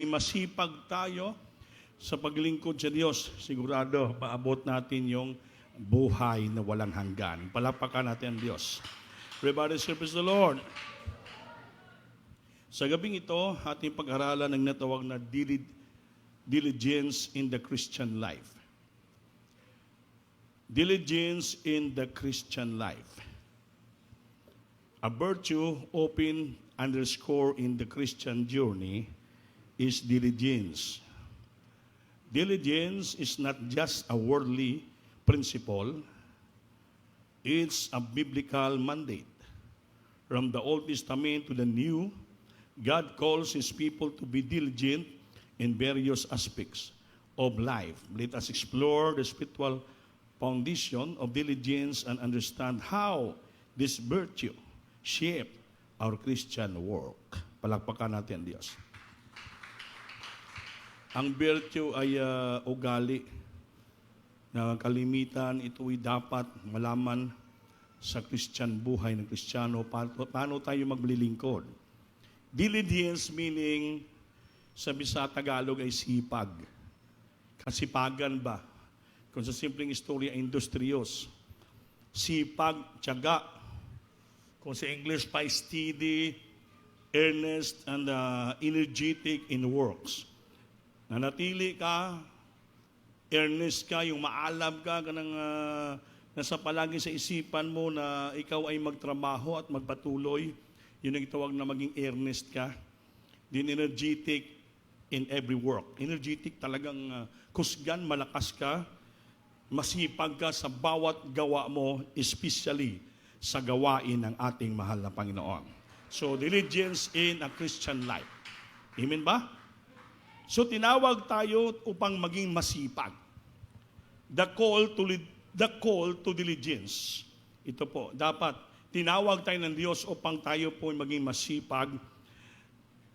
masipag tayo sa paglingkod sa Diyos, sigurado paabot natin yung buhay na walang hanggan. Palakpakan natin ang Diyos. Everybody praise the Lord. Sa gabing ito, ating pag-aralan ng natawag na diligence in the Christian life. Diligence in the Christian life. A virtue open underscore in the Christian journey is diligence. Diligence is not just a worldly principle, it's a biblical mandate. From the Old Testament to the New, God calls His people to be diligent in various aspects of life. Let us explore the spiritual foundation of diligence and understand how this virtue shape our Christian work. Palakpakan natin ang Diyos. Ang virtue ay ugali na kalimitan, ito ay dapat malaman sa Christian buhay ng Kristiyano. Paano tayo maglilingkod? Diligence meaning, sabi sa Tagalog ay sipag. Kasipagan ba? Kung sa simpleng istorya, industrious. Sipag, tiyaga. Kung sa English pa, steady, earnest, and energetic in works. Nanatili ka, earnest ka, yung maalam ka, nasa palagi sa isipan mo na ikaw ay magtrabaho at magpatuloy. Yun ang itawag na maging earnest ka. Then energetic in every work. Energetic talagang kusgan, malakas ka, masipag ka sa bawat gawa mo, especially sa gawain ng ating mahal na Panginoon. So, diligence in a Christian life. Amen ba? So, tinawag tayo upang maging masipag. The call to diligence. Ito po, dapat tinawag tayo ng Diyos upang tayo po maging masipag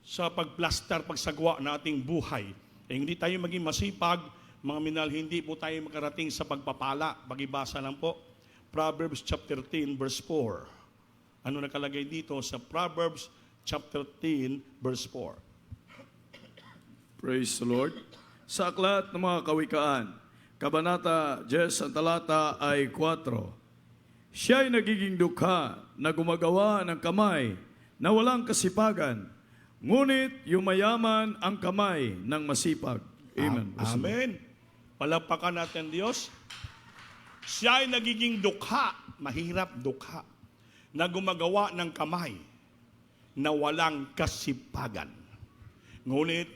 sa pagplastar, pagsagawa ng ating buhay. Eh, hindi tayo maging masipag, mga minal, hindi po tayo makarating sa pagpapala. Pag-ibasa lang po, Proverbs chapter 10, verse 4. Ano nakalagay dito sa Proverbs chapter 10, verse 4? Praise the Lord. Sa aklat ng mga kawikaan, Kabanata 10, ang talata ay 4. Siya ay nagiging dukha na gumagawa ng kamay na walang kasipagan, ngunit yumayaman ang kamay ng masipag. Amen. Amen. Palakpakan natin Diyos. Siya ay nagiging dukha, mahirap dukha, na gumagawa ng kamay na walang kasipagan. Ngunit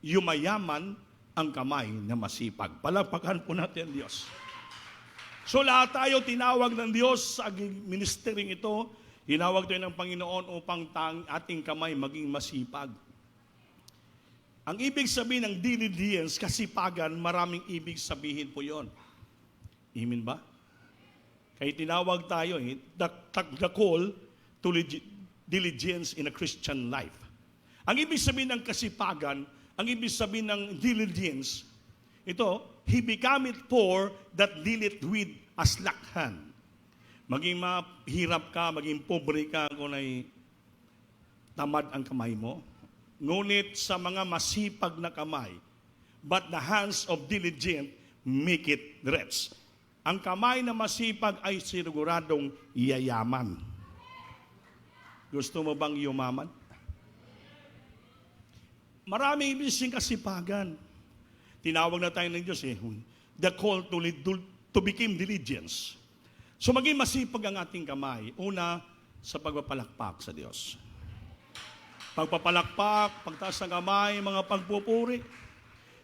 yumayaman ang kamay na masipag. Palakpakan po natin ang Diyos. So lahat tayo tinawag ng Diyos sa ministering ito, tinawag tayo ng Panginoon upang ating kamay maging masipag. Ang ibig sabihin ng diligence, kasipagan, maraming ibig sabihin po yon. Amen ba? Kaya tinawag tayo, the call to diligence in a Christian life. Ang ibig sabihin ng kasipagan, ang ibig sabihin ng diligence, ito, he become it poor that dealeth with a slack hand. Maging mahirap ka, maging pobre ka kung ay tamad ang kamay mo. Ngunit sa mga masipag na kamay, but the hands of diligent make it rich. Ang kamay na masipag ay siguradong yayaman. Gusto mo bang yumaman? Maraming ibig kasipagan. Tinawag na tayo ng Diyos the call to become diligence. So maging masipag ang ating kamay. Una, sa pagpapalakpak sa Diyos. Pagpapalakpak, pagtaas ng kamay, mga pagpupuri,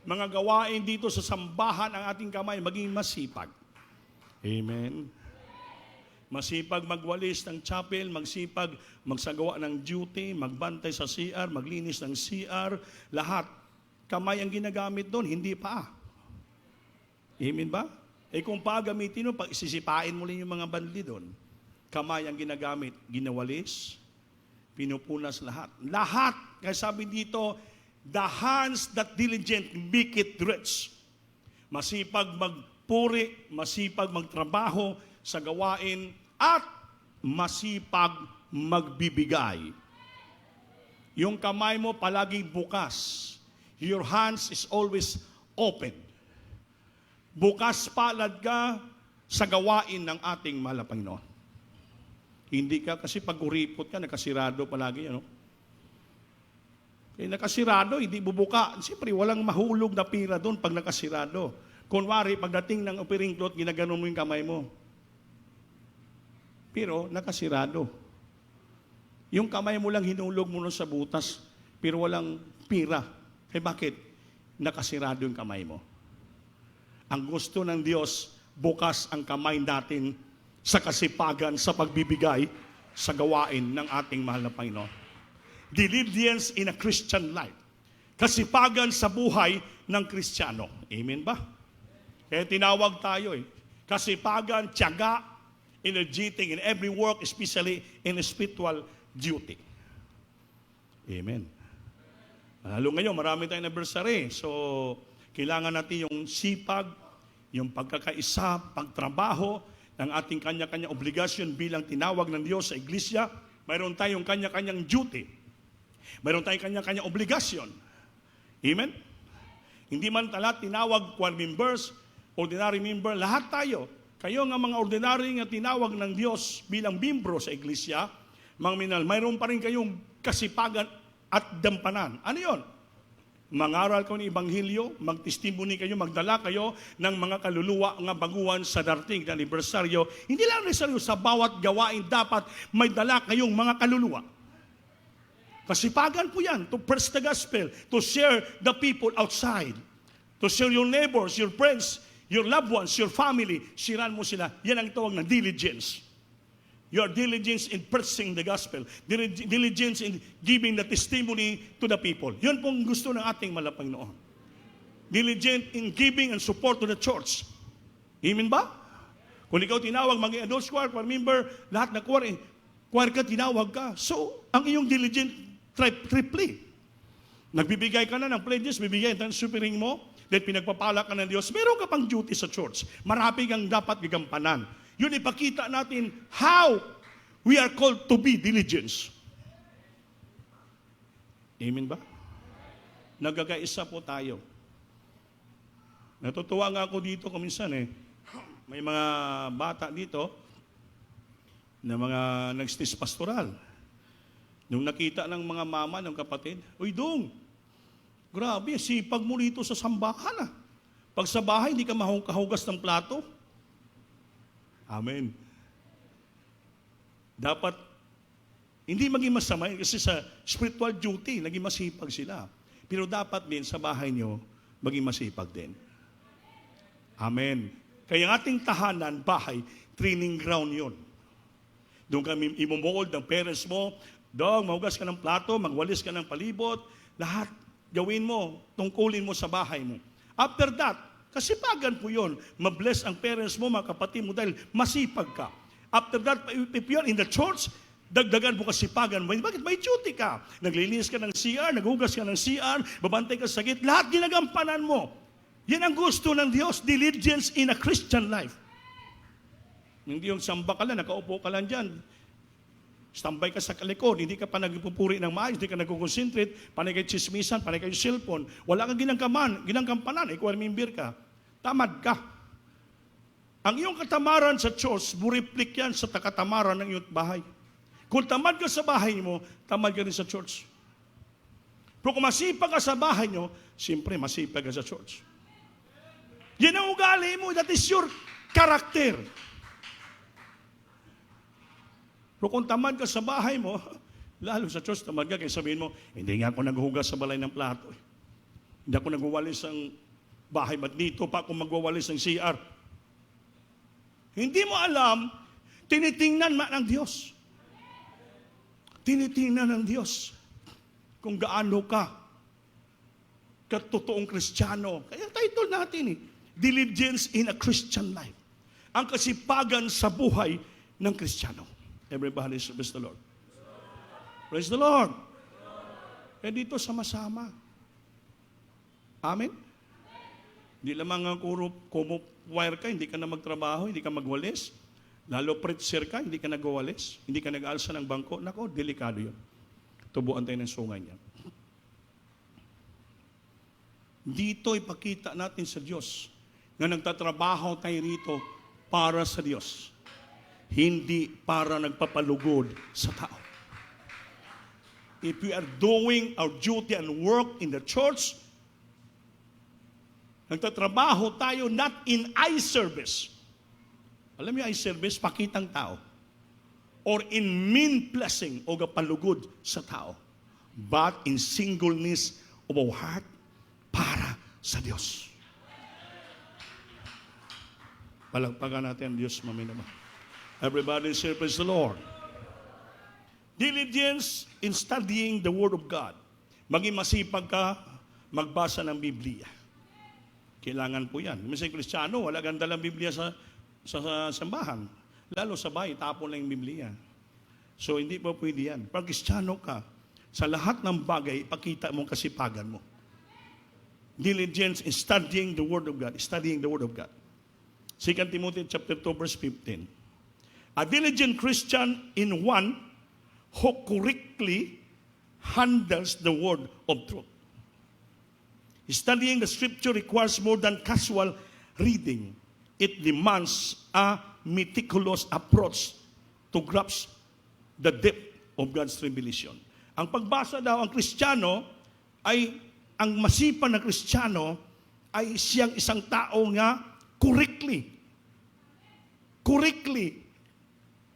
mga gawain dito sa sambahan ang ating kamay, maging masipag. Amen. Masipag magwalis ng chapel, magsipag magsagawa ng duty, magbantay sa CR, maglinis ng CR, lahat. Kamay ang ginagamit doon, hindi pa. Amen ba? Eh kung pa gamitin mo, pag isisipain mo lang yung mga bandli doon, kamay ang ginagamit, ginawalis, pinupunas lahat. Lahat, kaya sabi dito, the hands that diligent make it rich. Masipag magpuri, masipag magtrabaho, sa gawain at masipag magbibigay. Yung kamay mo palaging bukas Your hands is always open. Bukas palad ka sa gawain ng ating mahal na Panginoon. Hindi ka kasi pag uripot ka, nakasirado palagi, ano? Nakasirado, hindi bubuka. Siyempre, walang mahulog na pira doon pag nakasirado. Kunwari, pagdating ng opering cloth, ginaganon mo yung kamay mo. Pero, nakasirado. Yung kamay mo lang hinulog mo sa butas, pero walang pira. Bakit? Nakasirado yung kamay mo. Ang gusto ng Diyos, bukas ang kamay natin sa kasipagan, sa pagbibigay, sa gawain ng ating mahal na Panginoon. Diligence in a Christian life. Kasipagan sa buhay ng Kristiyano. Amen ba? Kaya tinawag tayo kasipagan, tiyaga, energetic in every work, especially in spiritual duty. Amen. Lalo ngayon, marami tayong anniversary. So, kailangan natin yung sipag, yung pagkakaisa, pagtrabaho ng ating kanya-kanya obligasyon bilang tinawag ng Diyos sa iglesia. Mayroon tayong kanya-kanyang duty. Mayroon tayong kanya-kanyang obligasyon. Amen? Hindi man talat tinawag choir members, ordinary member, lahat tayo. Kayo nga mga ordinary nga tinawag ng Diyos bilang membro sa iglesia, mga minal, mayroon pa rin kayong kasipagan at dampanan. Ano yon? Mangaral kayo ng Ebanghelyo, magtestimony kayo, magdala kayo ng mga kaluluwa nga baguhan sa darating na anibersaryo. Hindi lang necessaryo sa bawat gawain dapat may dala kayong mga kaluluwa. Kasipagan po yan, to preach the gospel, to share the people outside, to share your neighbors, your friends, your loved ones, your family. Siran mo sila. Yan ang tawag na diligence. Your diligence in preaching the gospel. Diligence in giving the testimony to the people. Yun pong gusto ng ating mahal na Panginoon. Diligent in giving and support to the church. Amen ba? Kung ikaw tinawag, maging adult choir member, lahat na choir ka, tinawag ka. So, ang iyong diligent triply. Nagbibigay ka na ng pledges, bibigay ng supering mo, then pinagpapala ka ng Diyos. Meron ka pang duty sa church. Marami kang dapat gagampanan. Yun ipakita natin how we are called to be diligence. Amen ba? Nagkakaisa po tayo. Natutuwa nga ako dito kuminsan may mga bata dito na mga nag-stage pastoral. Nung nakita ng mga mama, ng kapatid, uy dong, grabe, sipag mo rito sa sambahan Pag sa bahay, hindi ka mahugas ng plato. Amen. Dapat, hindi maging masama kasi sa spiritual duty, naging masipag sila. Pero dapat din sa bahay nyo, maging masipag din. Amen. Kaya ang ating tahanan, bahay, training ground yon. Doon kami imumold ng parents mo, dong, mahugas ka ng plato, magwalis ka ng palibot, lahat gawin mo, tungkulin mo sa bahay mo. After that, kasipagan po yun. Mabless ang parents mo, mga kapatid mo, dahil masipag ka. After that, if you're in the church, dagdagan mo kasipagan mo. Bakit? May duty ka. Naglilinis ka ng CR, naghugas ka ng CR, babantay ka sa gate, lahat ginagampanan mo. Yan ang gusto ng Diyos, diligence in a Christian life. Hindi yung samba ka lang, nakaupo ka lang dyan. Standby ka sa kalikod, hindi ka pa nagpupuri ng maayos, hindi ka nag-concentrate, panay kayo chismisan, panay kayo cellphone, wala kang ginangkampanan, ikaw member ka, tamad ka. Ang iyong katamaran sa church, buriplik yan sa katamaran ng iyong bahay. Kung tamad ka sa bahay mo, tamad ka rin sa church. Pero kung masipag ka sa bahay nyo, siyempre masipag ka sa church. Yan ang ugali mo, that is your character. Pero kung tamad ka sa bahay mo, lalo sa church, tamad ka, kaya sabihin mo, hindi nga ako naghuhugas sa balay ng plato. Hindi ako nagwawalis ng bahay, ba't dito pa ako magwawalis ng CR? Hindi mo alam, tinitingnan man ng Diyos. Tinitingnan ng Diyos kung gaano ka katotoong Kristiyano. Kaya title natin Diligence in a Christian Life. Ang kasipagan sa buhay ng Kristiyano. Everybody praise the Lord. Praise the Lord. Eh dito sama-sama. Amen? Hindi lamang ang kumuwire ka, hindi ka na magtrabaho, hindi ka magwalis. Lalo preacher ka, hindi ka nagwawalis, hindi ka nag-aalsa ng bangko. Nako, delikado yun. Tubuan tayo ng sungay niya. Dito ipakita natin sa Diyos na nagtatrabaho tayo rito para sa Diyos. Hindi para nagpapalugod sa tao. If we are doing our duty and work in the church, nagtatrabaho tayo not in eye service. Alam niyo, eye service, pakitang tao. Or in mean blessing o kapalugod sa tao. But in singleness of our heart, para sa Diyos. Palagpagan natin ang Diyos, maminama. Everybody say, praise the Lord. Diligence in studying the Word of God. Maging masipag ka magbasa ng Biblia. Kailangan po yan. Minsan Kristiyano, wala ganda lang Biblia sa sambahan. Lalo sa bahay, tapon lang yung Biblia. So hindi po pwede yan. Pag Kristiyano ka, sa lahat ng bagay, ipakita mong kasipagan mo. Diligence in studying the Word of God. Studying the Word of God. 2 Timothy chapter 2 verse 15. A diligent Christian in one who correctly handles the word of truth. Studying the scripture requires more than casual reading. It demands a meticulous approach to grasp the depth of God's revelation. Ang pagbasa daw ang Kristiyano ay, ang masipag na Kristiyano ay siyang isang tao nga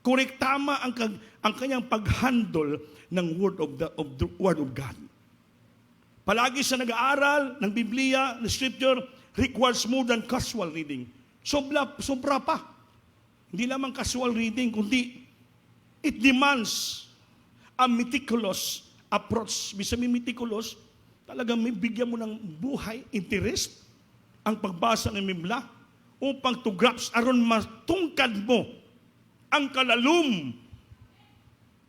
korektama ang kanyang pag-handle ng Word of God. Palagi sa nag-aaral ng Biblia, ng Scripture, requires more than casual reading. Sobra pa. Hindi lamang casual reading, kundi it demands a meticulous approach. Bisa may meticulous, talagang may bigyan mo ng buhay, interest, ang pagbasa ng Biblia, upang to grasp, aron matungkad mo ang kalalum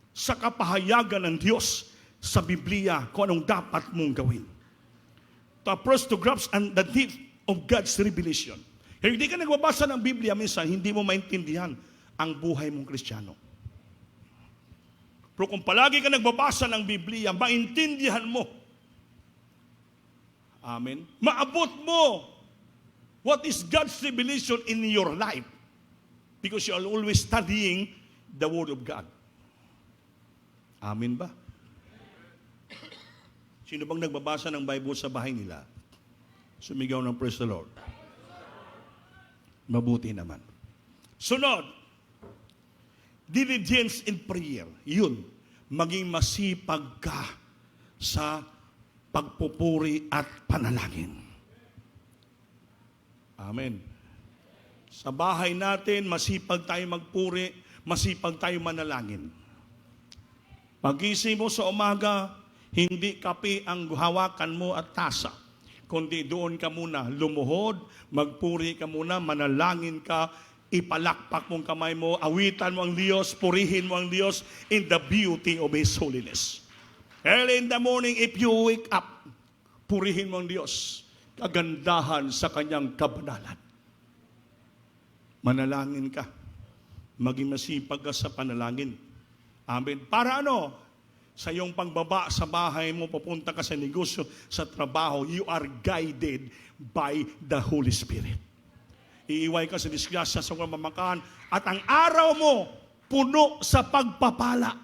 sa kapahayagan ng Diyos sa Biblia kung anong dapat mong gawin. To approach to grasp and the depth of God's revelation. Kaya hindi ka nagbabasa ng Biblia, minsan hindi mo maintindihan ang buhay mong Kristiyano. Pero kung palagi ka nagbabasa ng Biblia, maintindihan mo. Amen. Maabot mo what is God's revelation in your life. Because you are always studying the Word of God. Amen ba? Sino bang nagbabasa ng Bible sa bahay nila? Sumigaw ng praise the Lord. Mabuti naman. Sunod, diligence in prayer. Yun, maging masipag ka sa pagpupuri at panalangin. Amen. Sa bahay natin, masipag tayo magpuri, masipag tayo manalangin. Pagising mo sa umaga, hindi kape ang hawakan mo at tasa, kundi doon ka muna lumuhod, magpuri ka muna, manalangin ka, ipalakpak mong kamay mo, awitan mo ang Diyos, purihin mo ang Diyos in the beauty of His holiness. Early in the morning, if you wake up, purihin mo ang Diyos, kagandahan sa Kanyang kabanalan. Manalangin ka. Maging masipag ka sa panalangin. Amen. Para ano? Sa iyong pagbaba sa bahay mo, papunta ka sa negosyo, sa trabaho, you are guided by the Holy Spirit. Iiway ka sa disgrasya, sa kamamakan, at ang araw mo, puno sa pagpapala,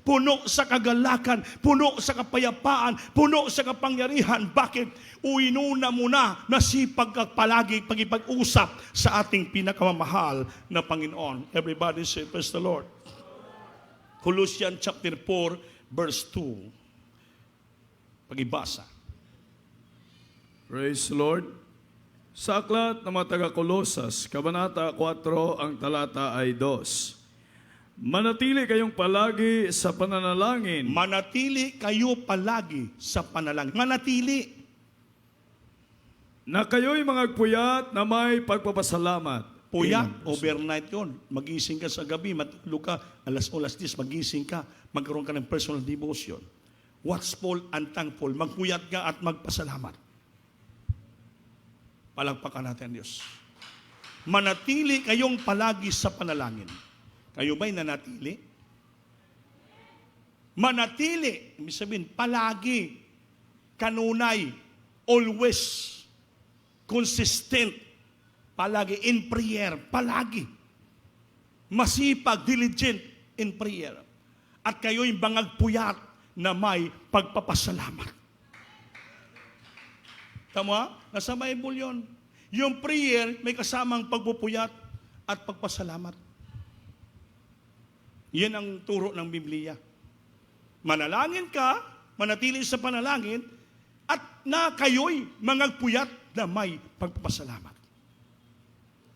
puno sa kagalakan, puno sa kapayapaan, puno sa kapangyarihan. Bakit? Uinuna mo na sipag ka palagi pag-ipag-usap sa ating pinakamamahal na Panginoon. Everybody say, praise the Lord. Colossians chapter 4, verse 2. Pag-ibasa. Praise the Lord. Sa aklat ng mga taga-Kolosas, Kabanata 4, ang talata ay 2. Manatili kayong palagi sa pananalangin. Manatili kayo palagi sa panalangin. Manatili. Na kayo'y magpuyat na may pagpapasalamat. Puyat, overnight yun. Magising ka sa gabi, matulog ka, alas 10, magising ka, magkaroon ka ng personal devotion. Watchful and thankful. Magpuyat ka at magpasalamat. Palagpakan natin ang Diyos. Manatili kayong palagi sa panalangin. Kayo ba'y nanatili? Manatili, ibig sabihin, palagi, kanunay, always consistent, palagi in prayer, palagi. Masipag, diligent in prayer. At kayo'y bangag puyat na may pagpapasalamat. Tama? Nasa Bible yun. Yung prayer may kasamang pagpupuyat at pagpasalamat. Yan ang turo ng Biblia. Manalangin ka, manatili sa panalangin, at na kayo'y mangagpuyat na may pagpapasalamat.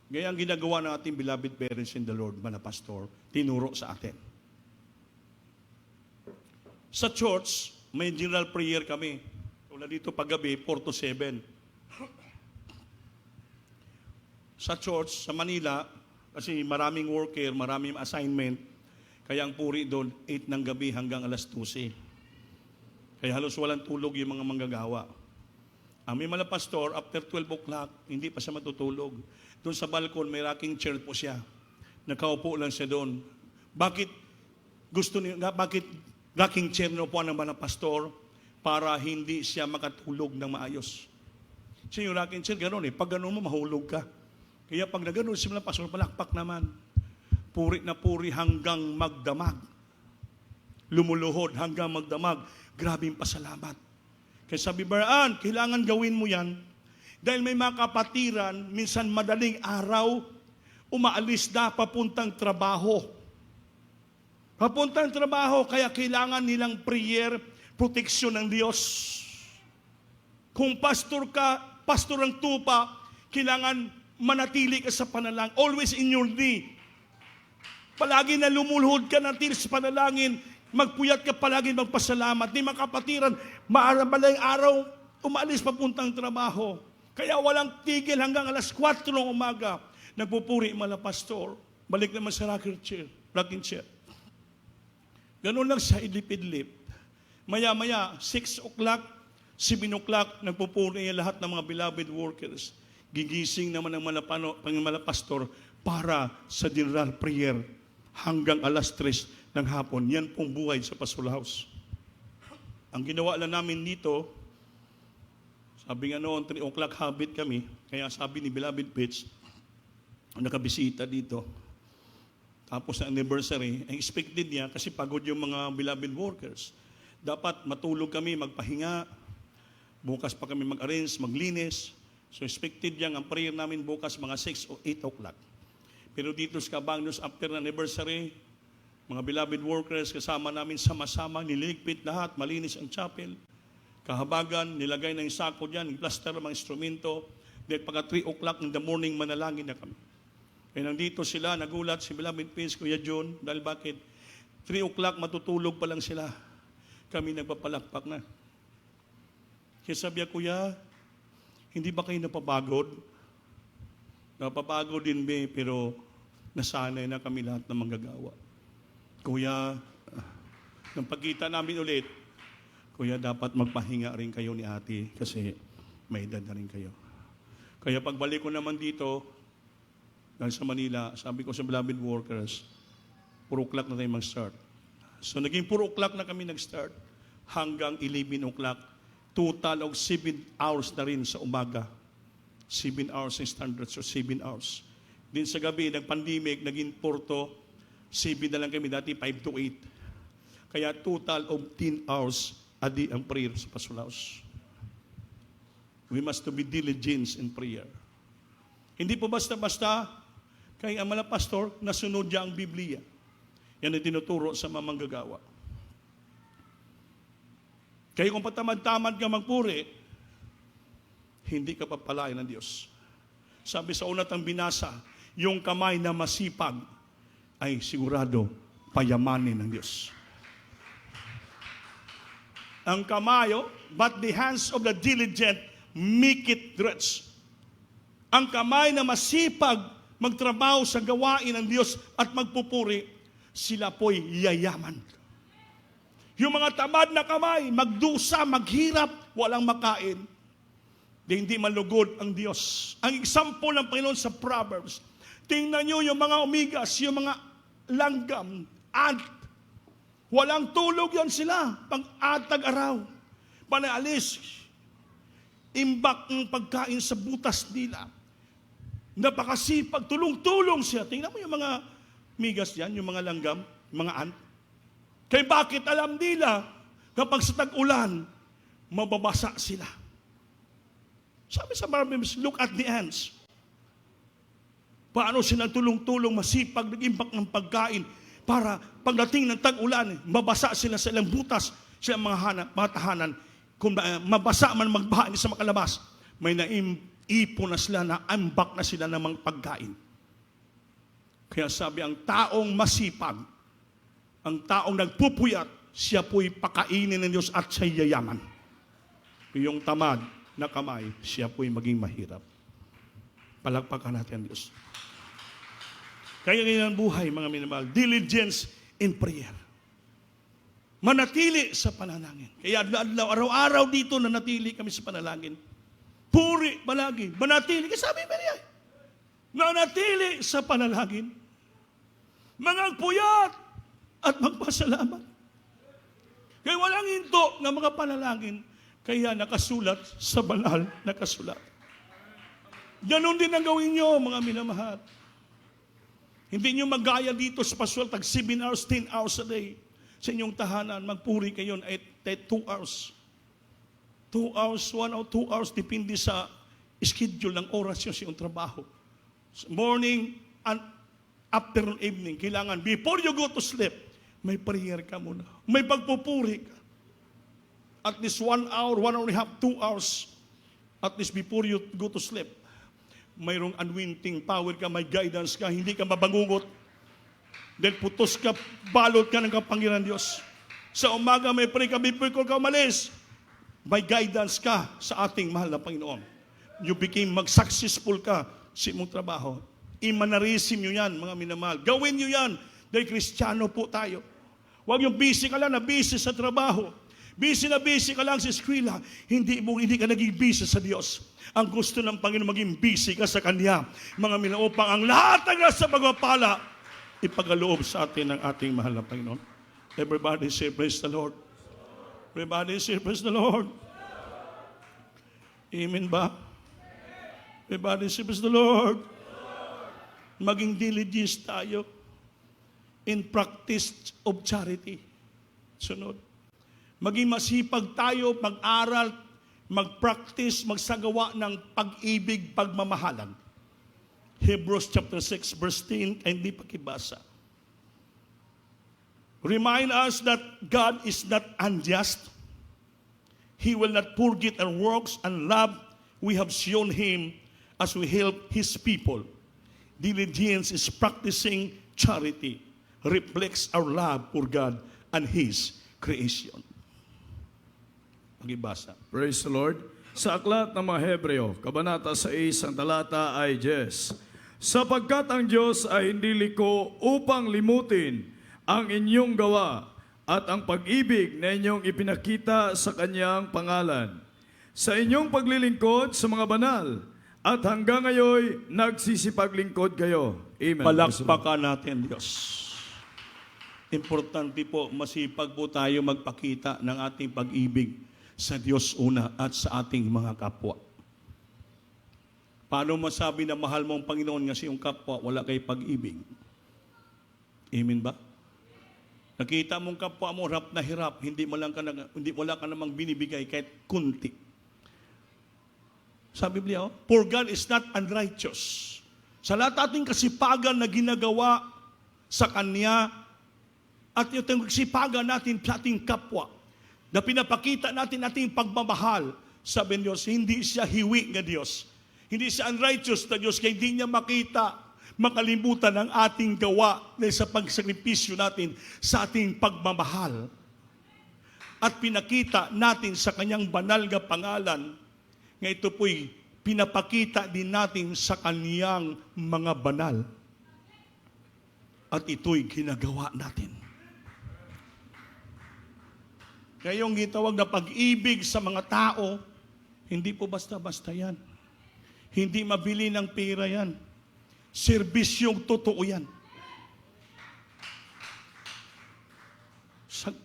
Gaya ang ginagawa ng ating beloved parents in the Lord, mga pastor, tinuro sa atin. Sa church, may general prayer kami. Tulad dito paggabi, 4 to 7. Sa church, sa Manila, kasi maraming worker, maraming assignment, kaya ang puri doon, 8 ng gabi hanggang alas 12. Kaya halos walang tulog yung mga manggagawa. Ang may mga pastor, after 12 o'clock, hindi pa siya matutulog. Doon sa balkon, may rocking chair po siya. Nakaupo lang siya doon. Bakit rocking chair na po ng mga pastor? Para hindi siya makatulog ng maayos. So yung rocking chair, gano'n eh. Pag gano'n mo, mahulog ka. Kaya pag na gano'n, si mga pastor, palakpak naman. Puri na puri hanggang magdamag. Lumuluhod hanggang magdamag. Grabing pasalamat. Kaya sabi Baraan, kailangan gawin mo yan dahil may mga kapatiran, minsan madaling araw, umaalis na papuntang trabaho. Papuntang trabaho, kaya kailangan nilang prayer, proteksyon ng Diyos. Kung pastor ka, pastor ang tupa, kailangan manatili ka sa panalangin. Always in your knee. Palagi na lumuluhod ka natin sa panalangin, magpuyat ka palagi magpasalamat. Di makapatiran, maarabalang araw, umaalis papuntang trabaho. Kaya walang tigil hanggang alas 4 ng umaga. Nagpupuri mga pastor. Balik naman sa rocking chair. Ganun lang sa idlip-idlip. Maya-maya, 6 o'clock, 7 o'clock, nagpupuri lahat ng mga beloved workers. Gigising naman ng mga pastor para sa general prayer hanggang alas 3 ng hapon. Yan pong buhay sa Pastoral House. Ang ginawa lang namin dito, sabi nga noon, 3 o'clock habit kami, kaya sabi ni Beloved Pitch, nakabisita dito. Tapos na anniversary, ang expected niya, kasi pagod yung mga beloved workers. Dapat matulog kami, magpahinga, bukas pa kami mag-arrange, maglinis. So expected niya, ang prayer namin bukas mga 6 o 8 o'clock. Pero dito sa Cabaños, after na anniversary, mga beloved workers, kasama namin sama-sama, niligpit lahat, malinis ang chapel. Kahabagan, nilagay na yung sako dyan, plaster ng mga instrumento. Dahil pagka 3 o'clock in the morning, manalangin na kami. Kaya nandito sila, nagulat si Beloved Prince, Kuya John, dahil bakit? 3 o'clock, matutulog pa lang sila. Kami nagpapalakpak na. Kaya sabi niya, Kuya, hindi ba kayo napapagod? Napapagod din ba, pero nasanay na kami lahat ng manggagawa. Kuya, nang pagkita namin ulit, Kuya, dapat magpahinga rin kayo ni ate kasi may edad na rin kayo. Kaya pagbalik ko naman dito, dahil sa Manila, sabi ko sa beloved workers, 4 o'clock na tayo mag-start. So naging 4 o'clock na kami nag-start hanggang 11 o'clock. Total of 7 hours na rin sa umaga. 7 hours in standards, so 7 hours. Din sa gabi, nag-pandemic, naging 4 to 7 na lang kami, dati 5 to 8. Kaya total of 10 hours a day ang prayer sa Pastoral House. We must to be diligent in prayer. Hindi po basta-basta, kaya ang mga pastor, nasunod niya ang Biblia. Yan ang tinuturo sa mga manggagawa. Kaya kung patamad-tamad ka magpuri, hindi ka papalain ng Diyos. Sabi sa unatang binasa, yung kamay na masipag ay sigurado payamanin ng Diyos. Ang kamayo, but the hands of the diligent make it rich. Ang kamay na masipag magtrabaho sa gawain ng Diyos at magpupuri, sila po'y yayaman. Yung mga tamad na kamay, magdusa, maghirap, walang makain, di hindi malugod ang Diyos. Ang example ng Panginoon sa Proverbs, tingnan nyo yung mga omegas, yung mga langgam, ant, walang tulog yan sila pag atag araw. Panaalis, imbak ng pagkain sa butas nila. Napakasipag, tulong-tulong siya. Tingnan mo yung mga migas yan, yung mga langgam, mga ant. Kaya bakit alam nila, kapag sa tag-ulan, mababasa sila. Sabi sa Proverbs, look at the ants. Paano sila tulong-tulong, masipag, nag-imbak ng pagkain para pagdating ng tag-ulan, mabasa sila sa ilang butas, sa mga tahanan. Kung mabasa man magbaha sa makalabas, may naipon na sila, na-ambak na sila ng mga pagkain. Kaya sabi, ang taong masipag, ang taong nagpupuyat, siya po'y pakainin ng Diyos at siya'y yayaman. Yung tamad na kamay, siya po'y maging mahirap. Palakpakan natin ang Diyos. Kaya ganyan ang buhay, mga minamahal. Diligence in prayer. Manatili sa panalangin. Kaya araw-araw dito nanatili kami sa panalangin. Puri palagi. Manatili. Kasi sabi ba niya? Nanatili sa panalangin. Mga puyat at magpasalamat. Kaya walang hinto ng mga panalangin. Kaya nakasulat sa banal na kasulat. Ganon din ang gawin nyo, mga minamahal. Hindi nyo magaya dito sa paswal, tag 7 hours, 10 hours a day. Sa inyong tahanan, magpuri kayo at 2 hours. 2 hours, 1 or 2 hours, depende sa schedule ng oras yung siyong trabaho. Morning and afternoon, evening, kailangan, before you go to sleep, may prayer ka muna. May pagpupuri ka. At least 1 hour, 1 hour and a half, 2 hours, at least before you go to sleep, mayroong anointing power ka, may guidance ka, hindi ka mabangungot. Dahil putos ka, balot ka ng kapangyarihan Diyos. Sa umaga may pray ka, before ka umalis, may guidance ka sa ating mahal na Panginoon. You became mag-successful ka sa imong trabaho. Imanarisim nyo yan, mga minamahal. Gawin nyo yan, dahil Kristiyano po tayo. Huwag yung busy ka lang na busy sa trabaho. Busy na busy ka lang sa eskwela. Hindi ka naging busy sa Diyos. Ang gusto ng Panginoon maging busy ka sa Kanya. Mga minamahal, upang ang lahat ng nasa pagpapala, ipagaloob sa atin ng ating mahal na Panginoon. Everybody say, praise the Lord. Everybody say, praise the Lord. Amen ba? Everybody say, praise the Lord. Maging diligence tayo in practice of charity. Sunod. Maging masipag tayo, mag-aral, mag-practice, magsagawa ng pag-ibig, pagmamahalan. Hebrews chapter 6, verse 10, ay hindi pakibasa. Remind us that God is not unjust. He will not forget our works and love we have shown Him as we help His people. Diligence is practicing charity, reflects our love for God and His creation. Pagibasa. Praise the Lord. Sa aklat ng mga Hebreo, kabanata 6, ang talata ay 10. Sapagkat ang Diyos ay hindi liko upang limutin ang inyong gawa at ang pag-ibig na inyong ipinakita sa Kanyang pangalan. Sa inyong paglilingkod sa mga banal at hanggang ngayon nagsisipaglingkod kayo. Amen. Palakpakan natin, Diyos. Importante po, masipag po tayo magpakita ng ating pag-ibig sa Diyos una at sa ating mga kapwa. Paano masabi na mahal mo ang Panginoon kasi yung kapwa wala kay pag-ibig? Amen ba? Nakita mong kapwa mo hirap na hirap, hindi wala ka namang binibigay kahit kunti. Sa Biblia, for God is not unrighteous. Sa lahat ating kasipagan na ginagawa sa Kanya at yung kasipagan natin sa ating kapwa, na pinapakita natin ating pagmamahal, sabi ng Diyos, hindi siya hiwi ng Diyos. Hindi siya unrighteous na Diyos, kaya hindi niya makalimutan ang ating gawa dahil sa pagsakripisyo natin sa ating pagmamahal. At pinakita natin sa Kanyang banal na pangalan, nga ito po'y pinapakita din natin sa Kanyang mga banal. At ito'y ginagawa natin. Kaya yung gitawag na pag-ibig sa mga tao, hindi po basta-basta yan. Hindi mabili ng pera yan. Serbisyong totoo yan.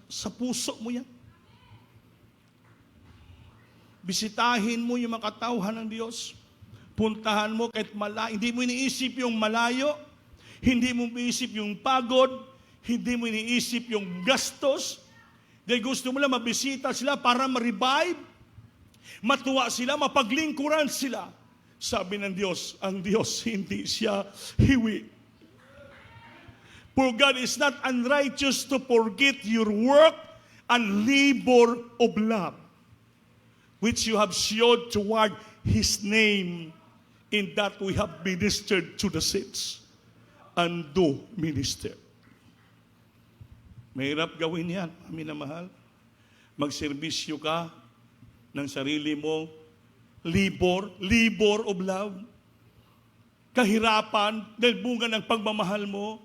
Sa puso mo yan. Bisitahin mo yung mga katauhan ng Diyos. Puntahan mo kahit malayo. Hindi mo iniisip yung malayo. Hindi mo iniisip yung pagod. Hindi mo iniisip yung gastos. Dahil gusto mo lang mabisita sila para ma-revive. Matuwa sila, mapaglingkuran sila. Sabi ng Diyos, ang Diyos hindi siya hiwi. For God is not unrighteous to forget your work and labor of love, which you have showed toward His name, in that we have ministered to the saints and do minister. Mahirap gawin yan, amin na mahal. Magserbisyo ka ng sarili mo, labor of love, kahirapan dahil bunga ng pagmamahal mo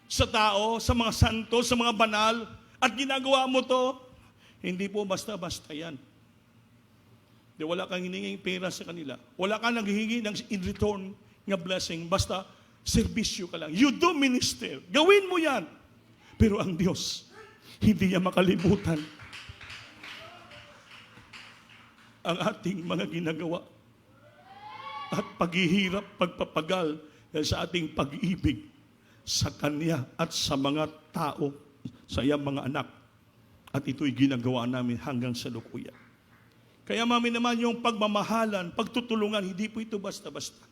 sa tao, sa mga santo, sa mga banal, at ginagawa mo to, hindi po basta-basta yan. Di wala kang hininging pera sa kanila. Wala kang naghihingi ng in return ng blessing. Basta, serbisyo ka lang. You do minister. Gawin mo yan. Pero ang Diyos, hindi niya makalimutan ang ating mga ginagawa at paghihirap, pagpapagal sa ating pag-ibig sa Kanya at sa mga tao, sa iyang mga anak. At ito'y ginagawa namin hanggang sa lukuyan. Kaya mami naman yung pagmamahalan, pagtutulungan, hindi po ito basta-basta.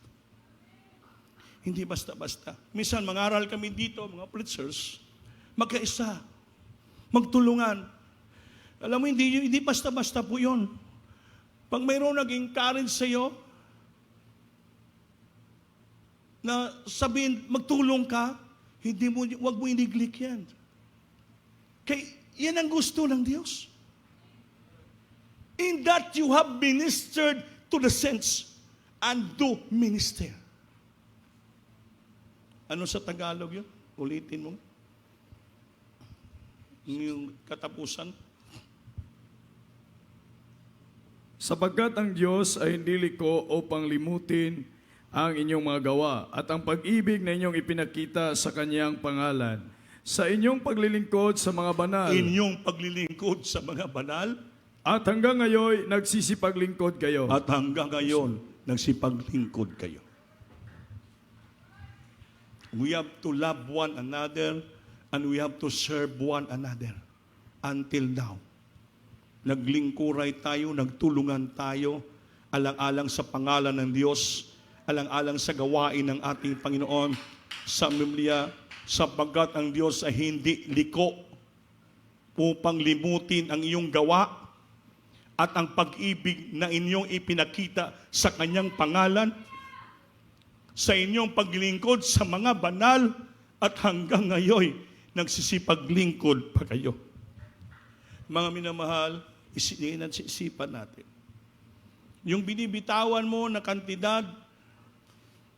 Hindi basta-basta. Minsan mangaral kami dito, mga preachers, magkaisa, magtulungan. Alam mo, hindi basta-basta po yun. Pag mayroon nag-encourage sa iyo, na sabihin, magtulong ka, wag mo iniglik yan. Kaya yan ang gusto ng Diyos. In that you have ministered to the saints and do minister. Ano sa Tagalog yun? Ulitin mo. Yung katapusan. Sapagkat ang Diyos ay hindi liko upang limutin ang inyong mga gawa at ang pag-ibig na inyong ipinakita sa Kanyang pangalan, sa inyong paglilingkod sa mga banal. Inyong paglilingkod sa mga banal. At hanggang ngayon, nagsisipaglingkod kayo. At hanggang ngayon, nagsipaglingkod kayo. We have to love one another and we have to serve one another. Until now. Naglingkuray tayo, nagtulungan tayo, alang-alang sa pangalan ng Diyos, alang-alang sa gawain ng ating Panginoon sa Biblia, sapagkat ang Diyos ay hindi liko upang limutin ang iyong gawa at ang pag-ibig na inyong ipinakita sa Kanyang pangalan, sa inyong paglingkod sa mga banal, at hanggang ngayon, nagsisipaglingkod pa kayo. Mga minamahal, isipan natin. Yung binibitawan mo na kantidad,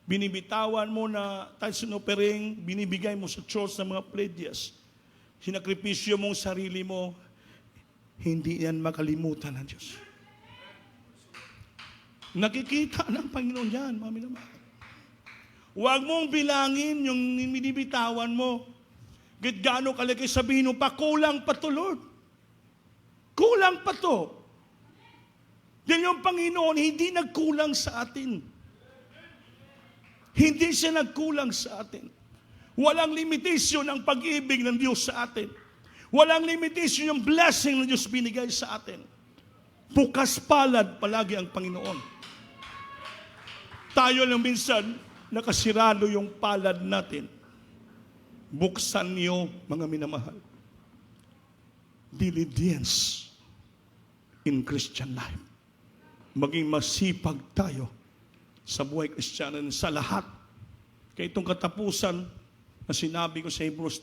binibitawan mo na tithes and offering, binibigay mo sa church ng mga pledges, sinakripisyo mong sarili mo, hindi yan makalimutan ng Diyos. Nakikita ng Panginoon yan, mami naman. Huwag mong bilangin yung binibitawan mo. Kahit gaano kalaki, sabihin mo pa, kulang pa to, Lord. Kulang pa to. Dahil yung Panginoon, hindi nagkulang sa atin. Hindi siya nagkulang sa atin. Walang limitasyon ang pag-ibig ng Diyos sa atin. Walang limitasyon yung blessing ng Diyos binigay sa atin. Bukas palad palagi ang Panginoon. Tayo lang minsan, nakasirado yung palad natin. Buksan niyo, mga minamahal. Diligence in Christian life. Maging masipag tayo sa buhay Kristiyano sa lahat. Kaya itong katapusan na sinabi ko sa Hebrews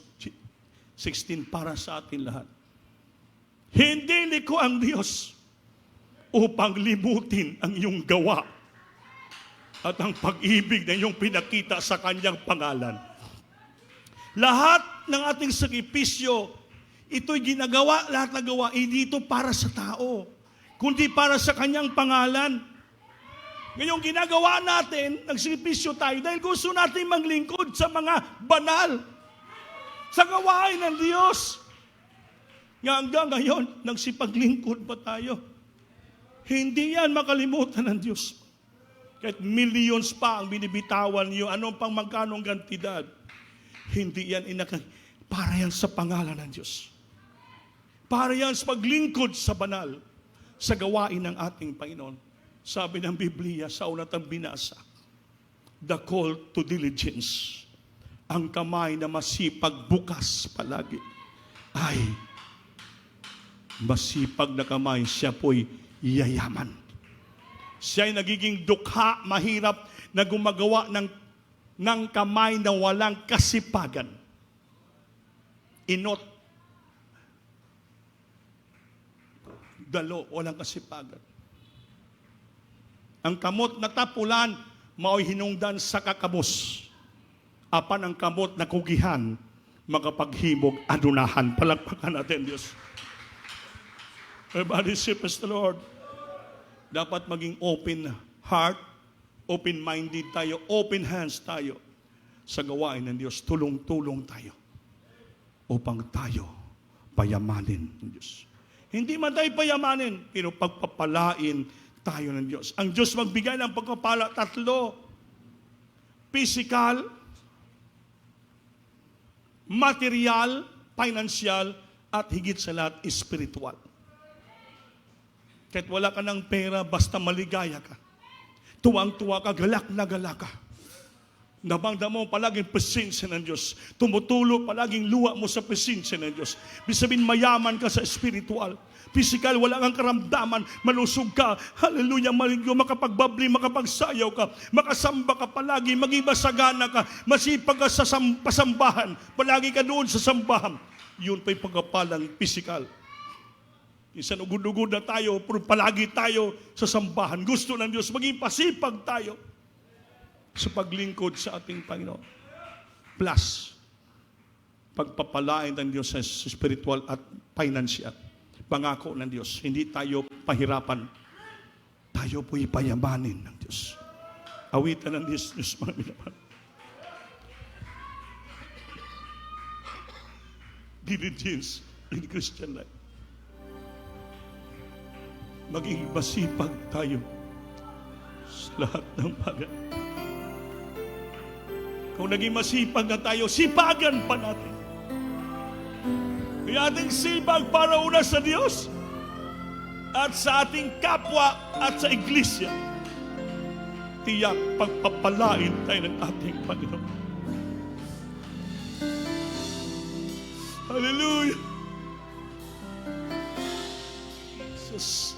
16 para sa atin lahat. Hindi liko ang Diyos upang limutin ang iyong gawa at ang pag-ibig na iyong pinakita sa Kanyang pangalan. Lahat ng ating sakripisyo, ito'y ginagawa, lahat na gawa, hindi ito para sa tao, kundi para sa Kanyang pangalan. Ngayong ginagawa natin, nagsakripisyo tayo dahil gusto natin maglingkod sa mga banal, sa gawain ng Diyos. Nga hanggang ngayon, nagsipaglingkod pa tayo. Hindi yan makalimutan ng Diyos. Kahit millions pa ang binibitawan niyo, anong pang magkanong kantidad, hindi yan para yan sa pangalan ng Diyos. Para yan sa paglingkod sa banal, sa gawain ng ating Panginoon. Sabi ng Biblia sa unang binasa, the call to diligence, ang kamay na masipag bukas palagi, ay masipag na kamay, siya po'y yayaman. Siya ay nagiging dukha, mahirap na gumagawa ng kamay na walang kasipagan. Inot, dalo, walang kasipagan. Ang kamot na tapulan, mao'y hinungdan sa kakabos. Apan ang kamot na kugihan, makapaghimog adunahan. Palakpakan natin, Diyos. Everybody say, praise the Lord. Dapat maging open heart, open-minded tayo, open hands tayo sa gawain ng Diyos. Tulong-tulong tayo upang tayo payamanin ng Diyos. Hindi man tayo payamanin, pero pagpapalain tayo ng Diyos. Ang Diyos magbigay ng pagpapala, 3. Physical, material, financial, at higit sa lahat, spiritual. Kahit wala ka ng pera, basta maligaya ka. Tuwang-tuwa ka, galak na galak ka. Nabangda mo palaging presensya ng Diyos. Tumutulo palaging luha mo sa presensya ng Diyos. Bisabihin mayaman ka sa spiritual. Physical, wala kang karamdaman, malusog ka. Hallelujah, maligyo, makapagbabli, makapagsayaw ka, makasamba ka palagi, maging masagana ka, masipag ka sa pasambahan, palagi ka doon sa sambahan. Yun pa'y pagkapalang physical. Minsan ugod-ugod na tayo, pero palagi tayo sa sambahan. Gusto ng Diyos, maging pasipag tayo sa paglingkod sa ating Panginoon. Plus, pagpapalain ng Diyos sa spiritual at financial. Pangako ng Diyos, hindi tayo pahirapan. Tayo po'y payamanin ng Diyos. Awitan ng Diyos, mga minamahal. Diligence in Christian life. Maging masipag tayo sa lahat ng bagay. Kung naging masipag na tayo, sipagan pa natin. Kaya ating sipag para una sa Diyos at sa ating kapwa at sa iglesia. Tiyak pagpapalain tayo ng ating Panginoon. Hallelujah! Jesus.